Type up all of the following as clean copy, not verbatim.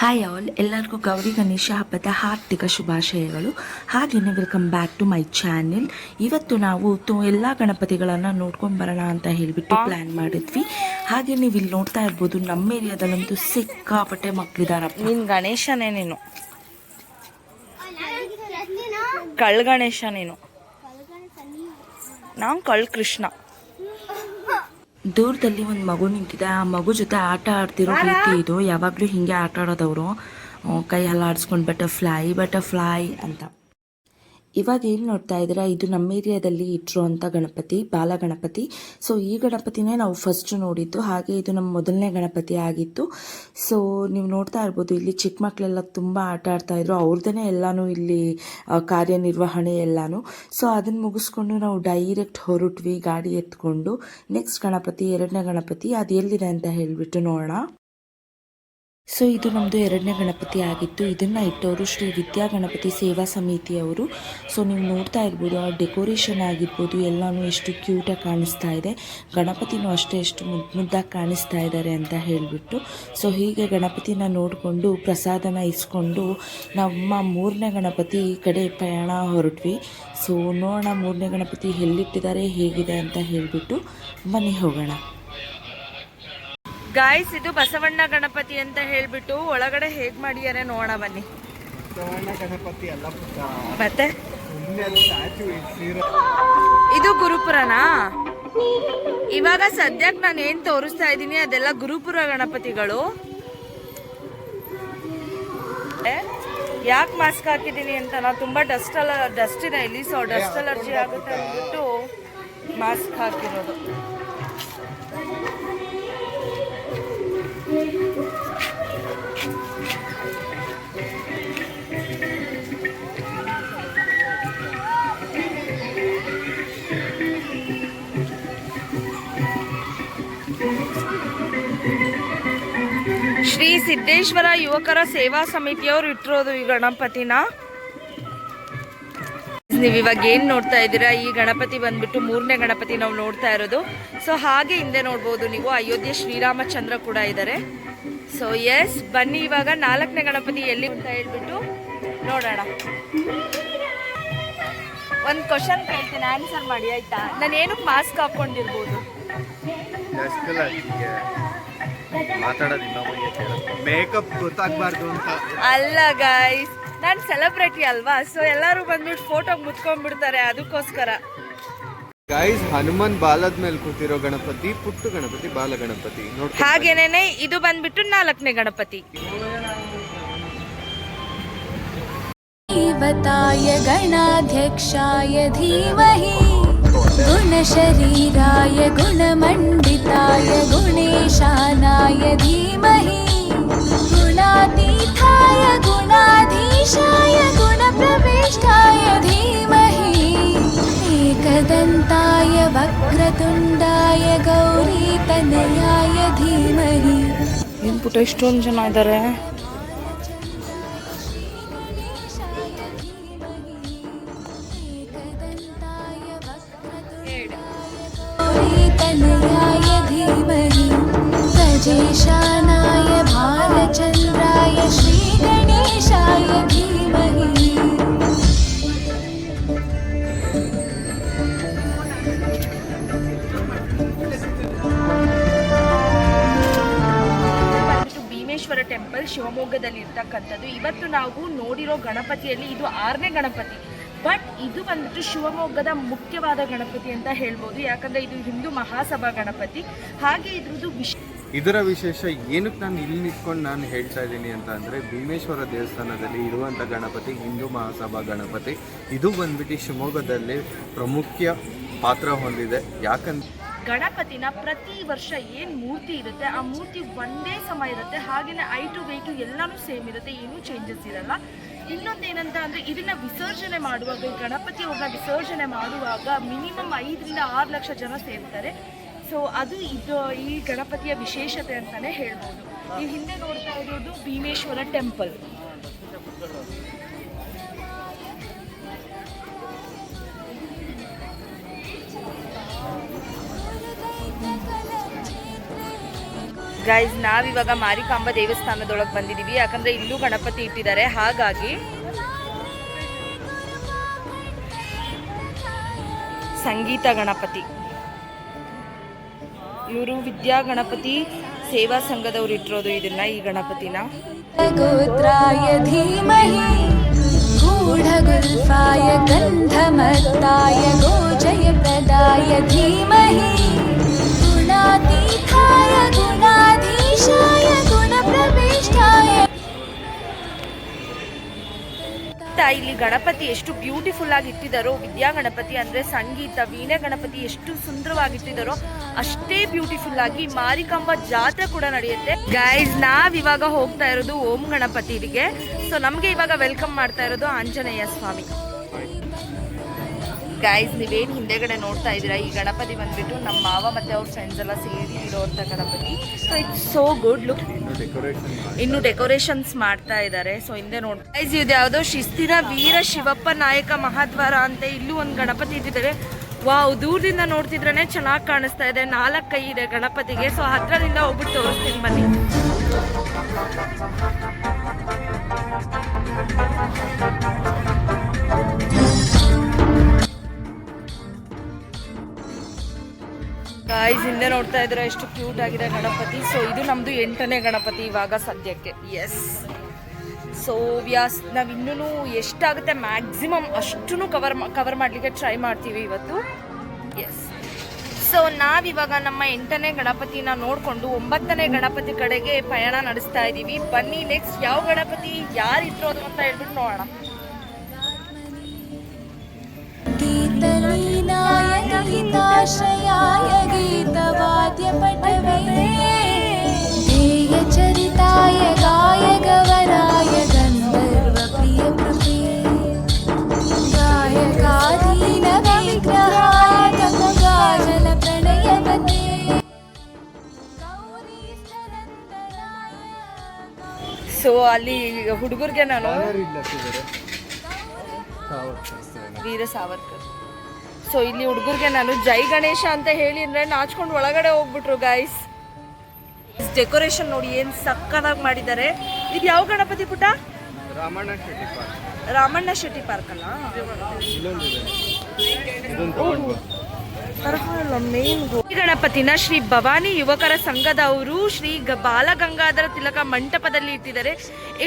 Hi all, ಎಲ್ಲರಿಗೂ ಗೌರಿ ಗಣೇಶ ಹಬ್ಬದ ಹಾರ್ದಿಕ ಶುಭಾಶಯಗಳು. ಹಾಗೆಯೇ welcome back to my channel. ಇವತ್ತು ನಾವು ಎಲ್ಲ ಗಣಪತಿಗಳನ್ನು ನೋಡ್ಕೊಂಡು ಬರೋಣ ಅಂತ ಹೇಳಿಬಿಟ್ಟು ಪ್ಲ್ಯಾನ್ ಮಾಡಿದ್ವಿ. ಹಾಗೆ ನೀವು ಇಲ್ಲಿ ನೋಡ್ತಾ ಇರ್ಬೋದು, ನಮ್ಮ ಏರಿಯಾದಲ್ಲಂತೂ ಸಿಕ್ಕಾಪಟ್ಟೆ ಮಕ್ಕಳಿದಾರಪ್ಪ. ನೀನು ಗಣೇಶನೇ, ನೀನು ಕಳ್ ಗಣೇಶ, ನೀನು ನಾವು ಕಳ್ ಕೃಷ್ಣ. ದೂರದಲ್ಲಿ ಒಂದು ಮಗು ನಿಂತಿದೆ. ಆ ಮಗು ಜೊತೆ ಆಟ ಆಡ್ತಿರೋ ರೀತಿ ಇದು. ಯಾವಾಗಲೂ ಹಿಂಗೆ ಆಟ ಆಡೋದವರು, ಕೈ ಹಲ್ಲಾಡಿಸ್ಕೊಂಡು ಬಟರ್ಫ್ಲೈ ಅಂತ. ಇವಾಗ ಏನು ನೋಡ್ತಾ ಇದ್ದೀರಾ, ಇದು ನಮ್ಮ ಏರಿಯಾದಲ್ಲಿ ಇಟ್ಟಿರುವಂಥ ಗಣಪತಿ, ಬಾಲಗಣಪತಿ. ಸೊ ಈ ಗಣಪತಿನೇ ನಾವು ಫಸ್ಟ್ ನೋಡಿದ್ದು. ಹಾಗೆ ಇದು ನಮ್ಮ ಮೊದಲನೇ ಗಣಪತಿ ಆಗಿತ್ತು. ಸೊ ನೀವು ನೋಡ್ತಾ ಇರ್ಬೋದು, ಇಲ್ಲಿ ಚಿಕ್ಕ ಮಕ್ಕಳೆಲ್ಲ ತುಂಬ ಆಟ ಆಡ್ತಾಯಿದ್ರು. ಅವ್ರದ್ದೇ ಎಲ್ಲನೂ ಇಲ್ಲಿ ಕಾರ್ಯನಿರ್ವಹಣೆ ಎಲ್ಲನೂ. ಸೊ ಅದನ್ನು ಮುಗಿಸ್ಕೊಂಡು ನಾವು ಡೈರೆಕ್ಟ್ ಹೊರಟ್ವಿ ಗಾಡಿ ಎತ್ಕೊಂಡು. ನೆಕ್ಸ್ಟ್ ಗಣಪತಿ, ಎರಡನೇ ಗಣಪತಿ, ಅದು ಎಲ್ಲಿದೆ ಅಂತ ಹೇಳಿಬಿಟ್ಟು ನೋಡೋಣ. ಸೊ ಇದು ನಮ್ಮದು ಎರಡನೇ ಗಣಪತಿ ಆಗಿತ್ತು. ಇದನ್ನು ಇಟ್ಟವರು ಶ್ರೀ ವಿದ್ಯಾ ಗಣಪತಿ ಸೇವಾ ಸಮಿತಿಯವರು. ಸೊ ನೀವು ನೋಡ್ತಾ ಇರ್ಬೋದು, ಆ ಡೆಕೋರೇಷನ್ ಆಗಿರ್ಬೋದು ಎಲ್ಲನೂ ಎಷ್ಟು ಕ್ಯೂಟಾಗಿ ಕಾಣಿಸ್ತಾ ಇದೆ. ಗಣಪತಿನೂ ಅಷ್ಟೇ ಎಷ್ಟು ಮುದ್ದಾಗಿ ಕಾಣಿಸ್ತಾ ಇದ್ದಾರೆ ಅಂತ ಹೇಳಿಬಿಟ್ಟು. ಸೊ ಹೀಗೆ ಗಣಪತಿನ ನೋಡಿಕೊಂಡು ಪ್ರಸಾದನ ಇಸ್ಕೊಂಡು ನಮ್ಮ ಮೂರನೇ ಗಣಪತಿ ಕಡೆ ಪ್ರಯಾಣ ಹೊರಟ್ವಿ. ಸೊ ನೋಡೋಣ ಮೂರನೇ ಗಣಪತಿ ಎಲ್ಲಿಟ್ಟಿದ್ದಾರೆ, ಹೇಗಿದೆ ಅಂತ ಹೇಳಿಬಿಟ್ಟು ಬನ್ನಿ ಹೋಗೋಣ. ಗಾಯ್ಸ್, ಇದು ಬಸವಣ್ಣ ಗಣಪತಿ ಅಂತ ಹೇಳ್ಬಿಟ್ಟು ಒಳಗಡೆ ಹೇಗ್ ಮಾಡಿದ್ದಾರೆ ನೋಡೋಣ ಬನ್ನಿ. ಗಣಪತಿ ಅಲ್ಲ ಮತ್ತೆ ಇದು ಗುರುಪುರನಾ? ಇವಾಗ ಸದ್ಯಕ್ಕೆ ನಾನು ಏನ್ ತೋರಿಸ್ತಾ ಇದ್ದೀನಿ ಅದೆಲ್ಲ ಗುರುಪುರ ಗಣಪತಿಗಳು. ಯಾಕೆ ಮಾಸ್ಕ್ ಹಾಕಿದ್ದೀನಿ ಅಂತ, ನಾವು ತುಂಬಾ ಡಸ್ಟ್ ಇದೆ ಇಲ್ಲಿ. ಸೊ ಡಸ್ಟ್ ಅಲರ್ಜಿ ಆಗುತ್ತೆ ಅಂದ್ಬಿಟ್ಟು ಮಾಸ್ಕ್ ಹಾಕಿರೋದು. ಶ್ರೀ ಸಿದ್ದೇಶ್ವರ ಯುವಕರ ಸೇವಾ ಸಮಿತಿಯವರು ಇಟ್ಟಿರೋದು ಈ ಗಣಪತಿನ. ನೀವು ಇವಾಗ ಏನ್ ನೋಡ್ತಾ ಇದ್ದೀರಾ, ಈ ಗಣಪತಿ ಬಂದ್ಬಿಟ್ಟು ಮೂರನೇ ಗಣಪತಿ ನಾವು ನೋಡ್ತಾ ಇರೋದು. ಸೊ ಹಾಗೆ ಹಿಂದೆ ನೋಡ್ಬೋದು ನೀವು, ಅಯೋಧ್ಯೆ ಶ್ರೀರಾಮಚಂದ್ರ ಕೂಡ ಇದ್ದಾರೆ. ಸೊ ಎಸ್, ಬನ್ನಿ ಇವಾಗ ನಾಲ್ಕನೇ ಗಣಪತಿ ಎಲ್ಲಿ ಅಂತ ಹೇಳ್ಬಿಟ್ಟು ನೋಡೋಣ. ಒಂದು ಕ್ವಶನ್ ಕೇಳ್ತೀನಿ, ಆನ್ಸರ್ ಮಾಡಿ ಆಯ್ತಾ? ನಾನು ಏನಕ್ಕೆ ಮಾಸ್ಕ್ ಹಾಕೊಂಡಿರ್ಬೋದು? ಮೇಕಪ್ ಗೊತ್ತಾಗಬಾರ್ದು ಅಂತ ಅಲ್ಲ ಗೈಸ್, ನಾನು ಸೆಲೆಬ್ರಿಟಿ ಅಲ್ವಾ. ಸೊ ಎಲ್ಲರೂ ಬಂದ್ಬಿಟ್ಟು ಫೋಟೋ ಮುತ್ಕೊಂಡ್ಬಿಡ್ತಾರೆ, ಅದಕ್ಕೋಸ್ಕರ. ಗೈಸ್, ಹನುಮನ್ ಬಾಲದ ಮೇಲೆ ಕೂತಿರೋ ಗಣಪತಿ ಪುಟ್ಟು ಗಣಪತಿ, ಬಾಲ ಗಣಪತಿ. ಹಾಗೇನೇನೆ ಇದು ಬಂದ್ಬಿಟ್ಟು ನಾಲ್ಕನೇ ಗಣಪತಿ. ದೇವತಾಯ ಗಣಾಧ್ಯಕ್ಷಾಯ ಧೀಮಹಿ ಗುಣಶರೀರಾಯ ಗುಣಮಂಡಿತಾಯ ಗುಣೇಶಾನಾಯ ಧೀಮಹಿ ಗುಣಾತೀತಾಯ ಗುಣಾಧೀಶಾಯ ಗುಣಪ್ರವಿಷ್ಟಾಯ ಧೀಮಹಿ ಏಕದಂತಾಯ ವಕ್ರತುಂಡಾಯ ಗೌರೀತನಯಾಯ ಧೀಮಹಿ. ಏನು ಪುಟ್ಟ ಇಷ್ಟೊಂದು ಜನ ಇದ್ದಾರೆ. गजेशानाय भालचन्द्राय श्रीगणेशाय धीमहि. ಭೀಮೇಶ್ವರ ಟೆಂಪಲ್ ಶಿವಮೊಗ್ಗದಲ್ಲಿ ಇರ್ತಕ್ಕಂಥದ್ದು. ಇವತ್ತು ನಾವು ನೋಡಿರೋ ಗಣಪತಿಯಲ್ಲಿ ಇದು 6ನೇ ಗಣಪತಿ. ಬಟ್ ಇದು ಬಂದ್ಬಿಟ್ಟು ಶಿವಮೊಗ್ಗದ ಮುಖ್ಯವಾದ ಗಣಪತಿ ಅಂತ ಹೇಳ್ಬೋದು. ಯಾಕಂದ್ರೆ ಇದು ಹಿಂದೂ ಮಹಾಸಭಾ ಗಣಪತಿ. ಹಾಗೆ ಇದ್ರದ್ದು ಇದರ ವಿಶೇಷ ಏನಕ್ಕೆ ನಾನು ಇಲ್ಲಿ ನಿಂತ್ಕೊಂಡು ನಾನು ಹೇಳ್ತಾ ಇದ್ದೀನಿ ಅಂತ ಅಂದರೆ, ಭೀಮೇಶ್ವರ ದೇವಸ್ಥಾನದಲ್ಲಿ ಇರುವಂಥ ಗಣಪತಿ ಹಿಂದೂ ಮಹಾಸಭಾ ಗಣಪತಿ. ಇದು ಬಂದ್ಬಿಟ್ಟು ಶಿವಮೊಗ್ಗದಲ್ಲಿ ಪ್ರಮುಖ ಪಾತ್ರ ಹೊಂದಿದೆ. ಯಾಕಂದ್ರೆ ಗಣಪತಿನ ಪ್ರತಿ ವರ್ಷ ಏನು ಮೂರ್ತಿ ಇರುತ್ತೆ ಆ ಮೂರ್ತಿ ಒಂದೇ ಸಮ ಇರುತ್ತೆ. ಹಾಗೆಯೇ ಹೈಟು ವೆಯ್ಟು ಎಲ್ಲನೂ ಸೇಮ್ ಇರುತ್ತೆ, ಏನೂ ಚೇಂಜಸ್ ಇರಲ್ಲ. ಇನ್ನೊಂದೇನಂತ ಅಂದರೆ, ಇದನ್ನು ವಿಸರ್ಜನೆ ಮಾಡುವಾಗ, ಈ ಗಣಪತಿಯವ್ರನ್ನ ವಿಸರ್ಜನೆ ಮಾಡುವಾಗ ಮಿನಿಮಮ್ 5 ರಿಂದ 6 ಲಕ್ಷ ಜನ ಸೇರ್ತಾರೆ. ಸೊ ಅದು ಈ ಗಣಪತಿಯ ವಿಶೇಷತೆ ಅಂತಲೇ ಹೇಳ್ಬೋದು. ಈ ಹಿಂದೆ ನೋಡ್ತಾ ಇರೋದು ಭೀಮೇಶ್ವರ ಟೆಂಪಲ್. ಗೈಸ್ ನಾವಿವಾಗ ಮಾರಿಕಾಂಬಾ ದೇವಸ್ಥಾನದೊಳಗೆ ಬಂದಿದ್ದೀವಿ, ಯಾಕಂದರೆ ಇಲ್ಲೂ ಗಣಪತಿ ಇಟ್ಟಿದ್ದಾರೆ. ಹಾಗಾಗಿ ಸಂಗೀತ ಗಣಪತಿ, ಇವರು ವಿದ್ಯಾ ಗಣಪತಿ ಸೇವಾ ಸಂಘದವ್ರು ಇಟ್ಟಿರೋದು ಇದನ್ನ, ಈ ಗಣಪತಿನ. गोत्राय धीमहि गूढगुल्फाय गन्धमत्ताय गोजयप्रदाय धीमहि गुणातीताय गुणाधीशाय गुणप्रविष्टाय. ಇಲ್ಲಿ ಗಣಪತಿ ಎಷ್ಟು ಬ್ಯೂಟಿಫುಲ್ ಆಗಿ ಇಟ್ಟಿದ್ದಾರೋ, ವಿದ್ಯಾ ಗಣಪತಿ ಅಂದ್ರೆ ಸಂಗೀತ ವೀಣೆ ಗಣಪತಿ ಎಷ್ಟು ಸುಂದರವಾಗಿ ಇಟ್ಟಿದ್ದಾರೋ ಅಷ್ಟೇ ಬ್ಯೂಟಿಫುಲ್ ಆಗಿ ಮಾರಿಕಾಂಬಾ ಜಾತ್ರೆ ಕೂಡ ನಡೆಯುತ್ತೆ. ಗೈಸ್ ನಾವಿವಾಗ ಹೋಗ್ತಾ ಇರೋದು ಓಂ ಗಣಪತಿಗೆ. ಸೊ ನಮ್ಗೆ ಇವಾಗ ವೆಲ್ಕಮ್ ಮಾಡ್ತಾ ಇರೋದು ಆಂಜನೇಯ ಸ್ವಾಮಿ. ಗೈಸ್ ನೀವೇನು ಹಿಂದೆಗಡೆ ನೋಡ್ತಾ ಇದ್ದೀರಾ, ಈ ಗಣಪತಿ ಬಂದ್ಬಿಟ್ಟು ನಮ್ಮ ಮಾವ ಮತ್ತೆ ಅವ್ರ ಫ್ರೆಂಡ್ಸ್ ಎಲ್ಲ ಸೇರಿ ಇರೋಂಥ Ganapati. So it's so good look. ಇನ್ನು ಡೆಕೋರೇಷನ್ಸ್ ಮಾಡ್ತಾ ಇದ್ದಾರೆ. ಸೊ ಹಿಂದೆ ನೋಡಿ ಗೈಸ್ ಇದು ಯಾವುದೋ ಶಿಸ್ತಿನ ವೀರ ಶಿವಪ್ಪ ನಾಯಕ ಮಹಾದ್ವಾರ ಅಂತ ಇಲ್ಲೂ ಒಂದು ಗಣಪತಿ ಇಟ್ಟಿದ್ದಾರೆ. ವಾವ್, ದೂರದಿಂದ ನೋಡ್ತಿದ್ರೇ ಚೆನ್ನಾಗಿ ಕಾಣಿಸ್ತಾ ಇದೆ. 4 ಕೈ ಇದೆ ಗಣಪತಿಗೆ. ಸೊ ಹತ್ರದಿಂದ ಹೋಗ್ಬಿಟ್ಟು ತೋರಿಸ್ತೀನಿ ಬನ್ನಿ. ಗೈಸ್ ಹಿಂದೆ ನೋಡ್ತಾ ಇದ್ರೆ ಎಷ್ಟು ಕ್ಯೂಟ್ ಆಗಿದೆ ಗಣಪತಿ. ಸೊ ಇದು ನಮ್ದು 8ನೇ ಗಣಪತಿ ಇವಾಗ ಸದ್ಯಕ್ಕೆ. ಎಸ್, ಸೊ ನಾವು ಇನ್ನೂ ಎಷ್ಟಾಗುತ್ತೆ ಮ್ಯಾಕ್ಸಿಮಮ್ ಅಷ್ಟೂ ಕವರ್ ಮಾಡಲಿಕ್ಕೆ ಟ್ರೈ ಮಾಡ್ತೀವಿ ಇವತ್ತು. ಎಸ್, ಸೊ ನಾವಿವಾಗ ನಮ್ಮ 8ನೇ ಗಣಪತಿನ ನೋಡಿಕೊಂಡು 9ನೇ ಗಣಪತಿ ಕಡೆಗೆ ಪಯಣ ನಡೆಸ್ತಾ ಇದ್ದೀವಿ. ಬನ್ನಿ ನೆಕ್ಸ್ಟ್ ಯಾವ ಗಣಪತಿ ಯಾರಿಟ್ಟಿರೋದು ಅಂತ ಹೇಳ್ಬಿಟ್ಟು ನೋಡೋಣ. गीतलीनाय गीताश्रयाय गीतवाद्यपटवे ध्येयचरिताय गायगवराय गन्धर्वप्रियपृथे गायकाधीनविग्रहाय गङ्गाजलप्रणयपते. ಸೊ ಅಲ್ಲಿ ಹುಡುಗರಿಗೆ ನಾನು ವೀರ ಸಾವರ್ಕರ್. ಸೊ ಇಲ್ಲಿ ಹುಡುಗರಿಗೆ ನಾನು ಜೈ ಗಣೇಶ ಅಂತ ಹೇಳಿದ್ರೆ ನಾಚ್ಕೊಂಡು ಒಳಗಡೆ ಹೋಗ್ಬಿಟ್ರು ಗೈಸ್. ಡೆಕೋರೇಷನ್ ನೋಡಿ ಏನು ಸಕ್ಕತ್ತಾಗಿ ಮಾಡಿದ್ದಾರೆ. ಇದು ಯಾವ ಗಣಪತಿ ಪುಟ? ರಾಮಣ್ಣ ಶೆಟ್ಟಿ ಪಾರ್ಕ್ ಅಲ್ಲ, ಮೇನ್ ಗಣಪತಿನ ಶ್ರೀ ಭವಾನಿ ಯುವಕರ ಸಂಘದವರು ಶ್ರೀ ಬಾಲಗಂಗಾಧರ ತಿಲಕ ಮಂಟಪದಲ್ಲಿ ಇಟ್ಟಿದ್ದಾರೆ.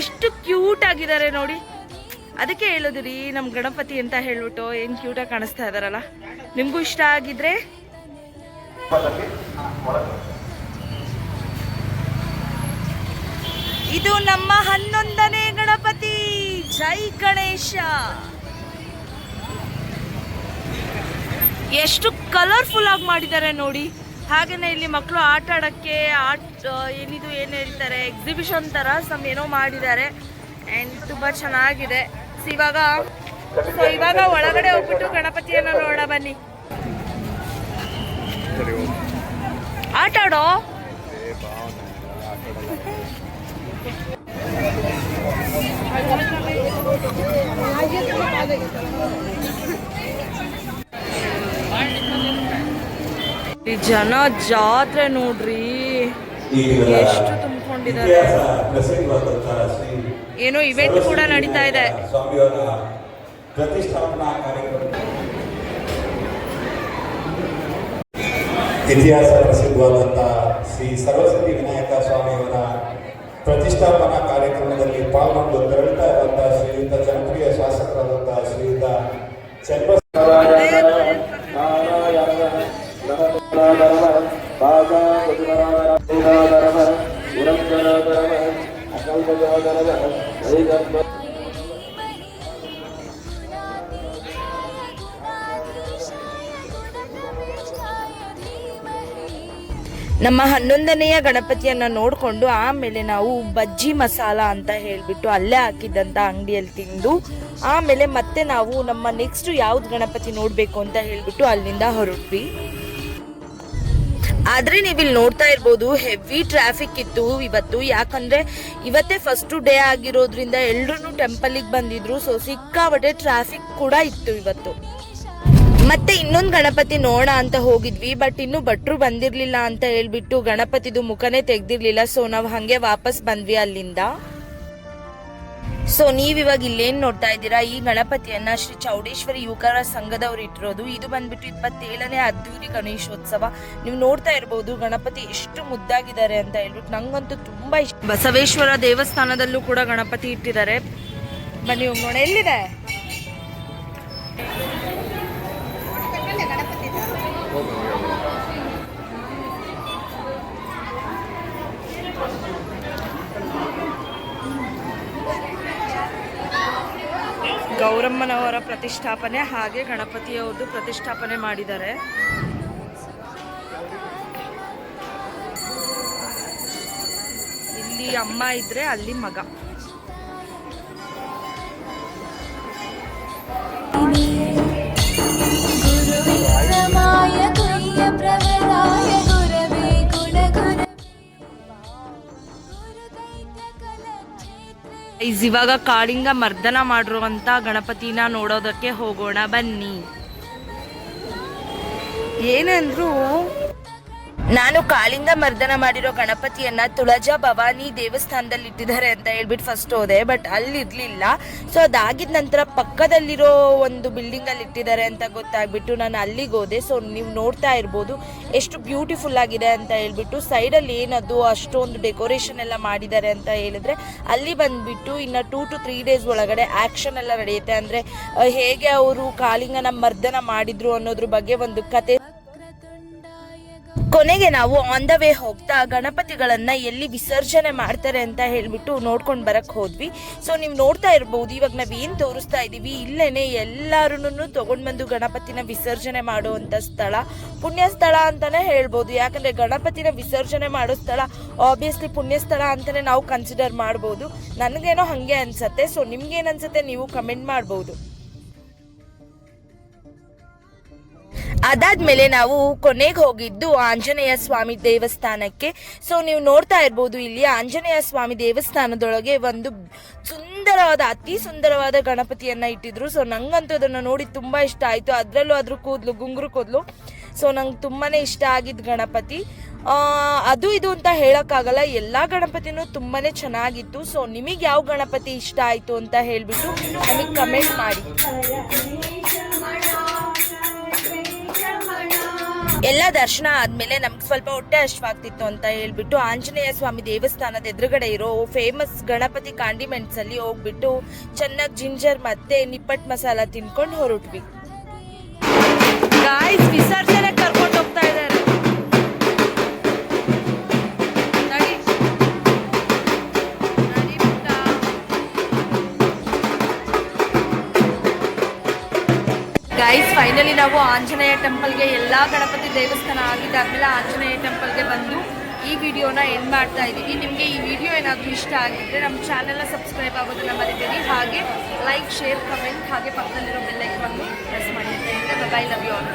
ಎಷ್ಟು ಕ್ಯೂಟ್ ಆಗಿದ್ದಾರೆ ನೋಡಿ. ಅದಕ್ಕೆ ಹೇಳೋದು ರೀ ನಮ್ಮ ಗಣಪತಿ ಅಂತ ಹೇಳ್ಬಿಟ್ಟು ಏನು ಕ್ಯೂಟಾಗಿ ಕಾಣಿಸ್ತಾ ಇದಾರಲ್ಲ. ನಿಮಗೂ ಇಷ್ಟ ಆಗಿದ್ರೆ ಇದು ನಮ್ಮ 11ನೇ ಗಣಪತಿ. ಜೈ ಗಣೇಶ. ಎಷ್ಟು ಕಲರ್ಫುಲ್ ಆಗಿ ಮಾಡಿದ್ದಾರೆ ನೋಡಿ. ಹಾಗೇನೆ ಇಲ್ಲಿ ಮಕ್ಕಳು ಆಟ ಆಡೋಕ್ಕೆ ಏನಿದು ಏನು ಹೇಳ್ತಾರೆ ಎಕ್ಸಿಬಿಷನ್ ಥರ ಏನೋ ಮಾಡಿದ್ದಾರೆ. ಆ್ಯಂಡ್ ತುಂಬ ಚೆನ್ನಾಗಿದೆ. ಇವಾಗ ಒಳಗಡೆ ಹೋಗ್ಬಿಟ್ಟು ಗಣಪತಿಯನ್ನು ನೋಡ ಬನ್ನಿ. ಆಟ ಆಡೋ. ಜನ ಜಾತ್ರೆ ನೋಡ್ರಿ ಎಷ್ಟು ತುಂಬಿಕೊಂಡಿದ್ದಾರೆ. ಏನೋ ಇವೆಂಟ್ ಕೂಡ ನಡೀತಾ ಇದೆ. ಇತಿಹಾಸ ಪ್ರಸಿದ್ಧವಾದಂಥ ಶ್ರೀ ಸರಸ್ವತಿ ವಿನಾಯಕ ಸ್ವಾಮಿಯವರ ಪ್ರತಿಷ್ಠಾಪನಾ ಕಾರ್ಯಕ್ರಮದಲ್ಲಿ ಪಾಲ್ಗೊಂಡು ತೆರಳುತ್ತಾ ಇರುವಂಥ ಶ್ರೀಯುತ ಜನಪ್ರಿಯ ಶಾಸಕರಾದಂಥ ಶ್ರೀಯುತ ನಮ್ಮ 11ನೆಯ ಗಣಪತಿಯನ್ನು ನೋಡಿಕೊಂಡು ಆಮೇಲೆ ನಾವು ಬಜ್ಜಿ ಮಸಾಲ ಅಂತ ಹೇಳಿಬಿಟ್ಟು ಅಲ್ಲೇ ಹಾಕಿದ್ದಂಥ ಅಂಗಡಿಯಲ್ಲಿ ತಿಂದು ಆಮೇಲೆ ಮತ್ತೆ ನಾವು ನಮ್ಮ ನೆಕ್ಸ್ಟ್ ಯಾವ್ದು ಗಣಪತಿ ನೋಡಬೇಕು ಅಂತ ಹೇಳಿಬಿಟ್ಟು ಅಲ್ಲಿಂದ ಹೊರಟ್ವಿ. ಆದರೆ ನೀವಿಲ್ಲಿ ನೋಡ್ತಾ ಇರ್ಬೋದು ಹೆವಿ ಟ್ರಾಫಿಕ್ ಇತ್ತು ಇವತ್ತು. ಯಾಕಂದರೆ ಇವತ್ತೇ ಫಸ್ಟು ಡೇ ಆಗಿರೋದ್ರಿಂದ ಎಲ್ಲರೂ ಟೆಂಪಲಿಗೆ ಬಂದಿದ್ರು. ಸೊ ಸಿಕ್ಕಾಪಟ್ಟೆ ಟ್ರಾಫಿಕ್ ಕೂಡ ಇತ್ತು ಇವತ್ತು. ಮತ್ತೆ ಇನ್ನೊಂದು ಗಣಪತಿ ನೋಡ ಅಂತ ಹೋಗಿದ್ವಿ, ಬಟ್ ಇನ್ನು ಭಟ್ರು ಬಂದಿರ್ಲಿಲ್ಲ ಅಂತ ಹೇಳ್ಬಿಟ್ಟು ಗಣಪತಿದು ಮುಖನೇ ತೆಗ್ದಿರ್ಲಿಲ್ಲ. ಸೊ ನಾವು ಹಂಗೆ ವಾಪಸ್ ಬಂದ್ವಿ ಅಲ್ಲಿಂದ. ಸೊ ನೀವಿವಾಗ ಇಲ್ಲೇನ್ ನೋಡ್ತಾ ಇದ್ದೀರಾ, ಈ ಗಣಪತಿಯನ್ನ ಶ್ರೀ ಚೌಡೇಶ್ವರಿ ಯುವಕರ ಸಂಘದವ್ರು ಇಟ್ಟಿರೋದು. ಇದು ಬಂದ್ಬಿಟ್ಟು 27ನೇ ಅದ್ದೂರಿ ಗಣೇಶೋತ್ಸವ. ನೀವು ನೋಡ್ತಾ ಇರ್ಬೋದು ಗಣಪತಿ ಎಷ್ಟು ಮುದ್ದಾಗಿದ್ದಾರೆ ಅಂತ ಹೇಳ್ಬಿಟ್ಟು. ನಂಗಂತೂ ತುಂಬಾ ಇಷ್ಟ. ಬಸವೇಶ್ವರ ದೇವಸ್ಥಾನದಲ್ಲೂ ಕೂಡ ಗಣಪತಿ ಇಟ್ಟಿದ್ದಾರೆ. ಬನ್ನಿ ಹೋಗೋಣ. ಎಲ್ಲಿದೆ ಗೌರಮ್ಮನವರ ಪ್ರತಿಷ್ಠಾಪನೆ, ಹಾಗೆ ಗಣಪತಿಯವ್ರದ್ದು ಪ್ರತಿಷ್ಠಾಪನೆ ಮಾಡಿದ್ದಾರೆ. ಇಲ್ಲಿ ಅಮ್ಮ ಇದ್ರೆ ಅಲ್ಲಿ ಮಗ. ಗುರುವಿಕ್ರಮಾಯ ಗುಹ್ಯ ಪ್ರವರಾಯ ಗುರವೇ ಗುಣಗುಣ ಇವಾಗ ಕಾಳಿಂಗ ಮರ್ದನ ಮಾಡಿರುವಂತ ಗಣಪತಿನ ನೋಡೋದಕ್ಕೆ ಹೋಗೋಣ ಬನ್ನಿ. ಏನಂದ್ರು ನಾನು ಕಾಳಿಂಗ ಮರ್ದನ ಮಾಡಿರೋ ಗಣಪತಿಯನ್ನ ತುಳಜಾ ಭವಾನಿ ದೇವಸ್ಥಾನದಲ್ಲಿ ಇಟ್ಟಿದ್ದಾರೆ ಅಂತ ಹೇಳ್ಬಿಟ್ಟು ಫಸ್ಟ್ ಹೋದೆ, ಬಟ್ ಅಲ್ಲಿ ಇರ್ಲಿಲ್ಲ. ಸೊ ಅದಾಗಿದ ನಂತರ ಪಕ್ಕದಲ್ಲಿರೋ ಒಂದು ಬಿಲ್ಡಿಂಗ್ ಅಲ್ಲಿ ಇಟ್ಟಿದ್ದಾರೆ ಅಂತ ಗೊತ್ತಾಗ್ಬಿಟ್ಟು ನಾನು ಅಲ್ಲಿಗೆ ಹೋದೆ. ಸೊ ನೀವು ನೋಡ್ತಾ ಇರ್ಬೋದು ಎಷ್ಟು ಬ್ಯೂಟಿಫುಲ್ ಆಗಿದೆ ಅಂತ ಹೇಳ್ಬಿಟ್ಟು. ಸೈಡಲ್ಲಿ ಏನದು ಅಷ್ಟೊಂದು ಡೆಕೋರೇಷನ್ ಎಲ್ಲ ಮಾಡಿದ್ದಾರೆ ಅಂತ ಹೇಳಿದ್ರೆ, ಅಲ್ಲಿ ಬಂದ್ಬಿಟ್ಟು ಇನ್ನು 2 to 3 ಡೇಸ್ ಒಳಗಡೆ ಆಕ್ಷನ್ ಎಲ್ಲ ನಡೆಯುತ್ತೆ. ಅಂದ್ರೆ ಹೇಗೆ ಅವರು ಕಾಳಿಂಗನ ಮರ್ದನ ಮಾಡಿದ್ರು ಅನ್ನೋದ್ರ ಬಗ್ಗೆ ಒಂದು ಕತೆ. ಕೊನೆಗೆ ನಾವು ಆನ್ ದ ವೇ ಹೋಗ್ತಾ ಗಣಪತಿಗಳನ್ನ ಎಲ್ಲಿ ವಿಸರ್ಜನೆ ಮಾಡ್ತಾರೆ ಅಂತ ಹೇಳ್ಬಿಟ್ಟು ನೋಡ್ಕೊಂಡು ಬರಕ್ ಹೋದ್ವಿ. ಸೊ ನೀವು ನೋಡ್ತಾ ಇರ್ಬೋದು ಇವಾಗ ನಾವೇನ್ ತೋರಿಸ್ತಾ ಇದೀವಿ ಇಲ್ಲೇನೆ ಎಲ್ಲಾರು ತಗೊಂಡ್ ಬಂದು ಗಣಪತಿನ ವಿಸರ್ಜನೆ ಮಾಡುವಂತ ಸ್ಥಳ, ಪುಣ್ಯ ಸ್ಥಳ ಅಂತಾನೆ ಹೇಳ್ಬೋದು. ಯಾಕಂದ್ರೆ ಗಣಪತಿನ ವಿಸರ್ಜನೆ ಮಾಡೋ ಸ್ಥಳ ಆಬ್ವಿಯಸ್ಲಿ ಪುಣ್ಯ ಸ್ಥಳ ಅಂತಾನೆ ನಾವು ಕನ್ಸಿಡರ್ ಮಾಡ್ಬೋದು. ನನಗೇನೋ ಹಂಗೆ ಅನ್ಸತ್ತೆ. ಸೊ ನಿಮ್ಗೇನ್ ಅನ್ಸತ್ತೆ ನೀವು ಕಮೆಂಟ್ ಮಾಡ್ಬೋದು. ಅದಾದ್ಮೇಲೆ ನಾವು ಕೊನೆಗೆ ಹೋಗಿದ್ದು ಆಂಜನೇಯ ಸ್ವಾಮಿ ದೇವಸ್ಥಾನಕ್ಕೆ. ಸೊ ನೀವು ನೋಡ್ತಾ ಇರ್ಬೋದು ಇಲ್ಲಿ ಆಂಜನೇಯ ಸ್ವಾಮಿ ದೇವಸ್ಥಾನದೊಳಗೆ ಒಂದು ಸುಂದರವಾದ, ಅತಿ ಸುಂದರವಾದ ಗಣಪತಿಯನ್ನ ಇಟ್ಟಿದ್ರು. ಸೊ ನಂಗಂತೂ ಅದನ್ನ ನೋಡಿ ತುಂಬಾ ಇಷ್ಟ ಆಯ್ತು. ಅದ್ರಲ್ಲೂ ಅದ್ರ ಕೂದಲು ಗುಂಗುರು ಕೂದಲು. ಸೊ ನಂಗೆ ತುಂಬಾನೇ ಇಷ್ಟ ಆಗಿದ್ದು ಗಣಪತಿ. ಅದು ಇದು ಅಂತ ಹೇಳಕ್ಕಾಗಲ್ಲ, ಎಲ್ಲಾ ಗಣಪತಿನೂ ತುಂಬಾನೇ ಚೆನ್ನಾಗಿತ್ತು. ಸೊ ನಿಮಗೆ ಯಾವ ಗಣಪತಿ ಇಷ್ಟ ಆಯ್ತು ಅಂತ ಹೇಳ್ಬಿಟ್ಟು ನಮಗೆ ಕಮೆಂಟ್ ಮಾಡಿ. ಎಲ್ಲ ದರ್ಶನ ಆದ್ಮೇಲೆ ನಮ್ಗೆ ಸ್ವಲ್ಪ ಹೊಟ್ಟೆ ಹಶ್ವಾಗ್ತಿತ್ತು ಅಂತ ಹೇಳ್ಬಿಟ್ಟು ಆಂಜನೇಯ ಸ್ವಾಮಿ ದೇವಸ್ಥಾನದ ಎದುರುಗಡೆ ಇರೋ ಫೇಮಸ್ ಗಣಪತಿ ಕಾಂಡಿಮೆಂಟ್ಸ್ ಅಲ್ಲಿ ಹೋಗ್ಬಿಟ್ಟು ಚೆನ್ನಾಗಿ ಜಿಂಜರ್ ಮತ್ತೆ ನಿಪ್ಪಟ್ ಮಸಾಲ ತಿನ್ಕೊಂಡು ಹೊರಟ್ವಿ. ಗಾಯ್ಸ್ ವಿಸರ್ಜನೆ ಕರ್ಕೊಂಡು ಹೋಗ್ತಾ ಇದ್ದಾರೆ. ಗೈಸ್ ಫೈನಲಿ ನಾವು ಆಂಜನೇಯ ಟೆಂಪಲ್ಗೆ, ಎಲ್ಲ ಗಣಪತಿ ದೇವಸ್ಥಾನ ಆಗಿದ್ದಾದ್ಮೇಲೆ ಆಂಜನೇಯ ಟೆಂಪಲ್ಗೆ ಬಂದು ಈ ವಿಡಿಯೋನ ಎಂಡ್ ಮಾಡ್ತಾ ಇದ್ದೀವಿ. ನಿಮಗೆ ಈ ವಿಡಿಯೋ ಏನಾದರೂ ಇಷ್ಟ ಆಗಿದ್ರೆ ನಮ್ಮ ಚಾನೆಲ್ನ ಸಬ್ಸ್ಕ್ರೈಬ್ ಆಗೋದನ್ನ ಮರಿಬೇಡಿ. ಹಾಗೆ ಲೈಕ್, ಶೇರ್, ಕಮೆಂಟ್, ಹಾಗೆ ಪಕ್ಕದಲ್ಲಿರೋ ಬೆಲ್ ಐಕಾನ್ ಪ್ರೆಸ್ ಮಾಡಿ ಅಂತ ಹೇಳಿದ್ರೆ ಬೈ, ಲವ್ ಯು ಆಲ್.